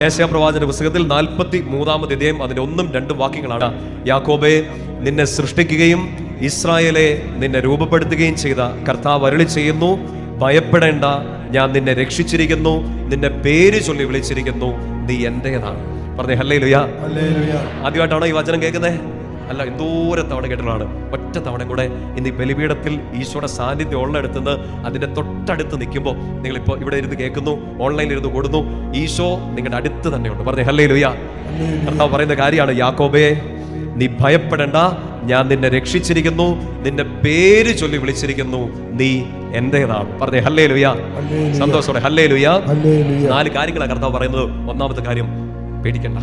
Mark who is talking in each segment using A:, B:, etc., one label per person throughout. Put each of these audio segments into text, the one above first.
A: യെശയ്യാ പ്രവാചകന്റെ പുസ്തകത്തിൽ 43-ാമത് അധ്യായം അതിന്റെ 1-2 വാക്യങ്ങളാണ്. യാക്കോബേ, നിന്നെ സൃഷ്ടിക്കുകയും ഇസ്രായേലെ നിന്നെ രൂപപ്പെടുത്തുകയും ചെയ്ത കർത്താവ് അരുളി ചെയ്യുന്നു, ഭയപ്പെടേണ്ട, ഞാൻ നിന്നെ രക്ഷിച്ചിരിക്കുന്നു, നിന്നെ പേര് ചൊല്ലി വിളിച്ചിരിക്കുന്നു, നീ എന്റേതാണ്. പറഞ്ഞേ ഹല്ലേലൂയ. ആദ്യമായിട്ടാണോ ഈ വചനം കേൾക്കുന്നത്? അല്ല, എന്തോരം തവണ കേട്ടതാണ്. ഒറ്റ തവണ കൂടെ ഇന്ന് ഈ ബലിപീഠത്തിൽ ഈശോയുടെ സാന്നിധ്യം ഉള്ളിടത്തുനിന്ന് അതിന്റെ തൊട്ടടുത്ത് നിൽക്കുമ്പോൾ, നിങ്ങളിപ്പോൾ ഇവിടെ ഇരുന്ന് കേൾക്കുന്നു, ഓൺലൈനിൽ ഇരുന്ന് കൂടുന്നു, ഈശോ നിങ്ങളുടെ അടുത്ത് തന്നെയുണ്ട്. പറഞ്ഞേ ഹല്ലേലൂയ. കർത്താവ് പറയുന്ന കാര്യമാണ്, യാക്കോബേ, നീ ഭയപ്പെടേണ്ട, ഞാൻ നിന്നെ രക്ഷിച്ചിരിക്കുന്നു, നിന്റെ പേര് ചൊല്ലി വിളിച്ചിരിക്കുന്നു, നീ എന്റേതാണ്. പറഞ്ഞേ ഹല്ലേലൂയ. സന്തോഷത്തോടെ ഹല്ലേലൂയ. 4 കാര്യങ്ങളാണ് കർത്താവ് പറയുന്നത്. ഒന്നാമത്തെ കാര്യം, പേടിക്കണ്ട,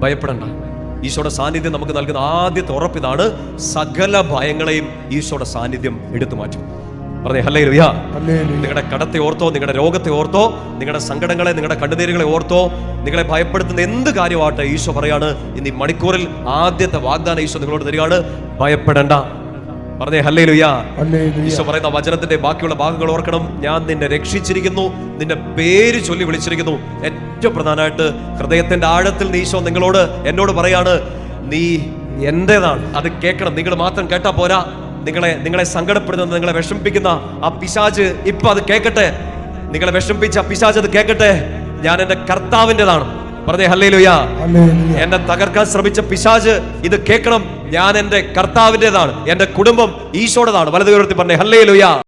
A: ഭയപ്പെടണ്ട. ഈശോയുടെ സാന്നിധ്യം നമുക്ക് നൽകുന്ന ആദ്യത്തെ ഉറപ്പിതാണ്, സകല ഭയങ്ങളെയും ഈശോയുടെ സാന്നിധ്യം എടുത്തു മാറ്റും. പറഞ്ഞേ ഹല്ലേലൂയ. നിങ്ങളുടെ കടത്തെ ഓർത്തോ, നിങ്ങളുടെ രോഗത്തെ ഓർത്തോ, നിങ്ങളുടെ സങ്കടങ്ങളെ, നിങ്ങളുടെ കണ്ണുനീരുകളെ ഓർത്തോ, നിങ്ങളെ ഭയപ്പെടുത്തുന്ന എന്ത് കാര്യമാട്ടെ, ഈശോ പറയാണ്, ഇന്ന് ഈ മണിക്കൂറിൽ ആദ്യത്തെ വാഗ്ദാനം ഈശോ നിങ്ങളോട് തരികയാണ്, ഭയപ്പെടണ്ട. പറഞ്ഞേ ഹല്ലേലൂയ. ഈശോ പറയുന്ന വചനത്തിന്റെ ബാക്കിയുള്ള ഭാഗങ്ങൾ ഓർക്കണം. ഞാൻ നിന്നെ രക്ഷിച്ചിരിക്കുന്നു, നിന്റെ പേര് ചൊല്ലി വിളിച്ചിരിക്കുന്നു. ഏറ്റവും പ്രധാനമായിട്ട് ഹൃദയത്തിന്റെ ആഴത്തിൽ ഈശോ നിങ്ങളോട്, എന്നോട് പറയാണ്, നീ എന്റേതാണ്. അത് കേൾക്കണം. നിങ്ങൾ മാത്രം കേട്ടാ പോരാ. നിങ്ങളെ സങ്കടപ്പെടുന്ന, നിങ്ങളെ വിഷമിപ്പിക്കുന്ന ആ പിശാച് ഇപ്പൊ അത് കേൾക്കട്ടെ. നിങ്ങളെ വിഷമിപ്പിച്ച ആ പിശാച് അത് കേൾക്കട്ടെ. ഞാൻ എന്റെ കർത്താവിൻ്റെതാണ്. പറഞ്ഞേ ഹല്ലേലൂയ. എന്നെ തകർക്കാൻ ശ്രമിച്ച പിശാച് ഇത് കേൾക്കണം. ഞാൻ എന്റെ കർത്താവിൻ്റെതാണ്. എന്റെ കുടുംബം ഈശോയുടേതാണ്. വലതു ഉയർത്തി പറഞ്ഞേ ഹല്ലേലൂയ.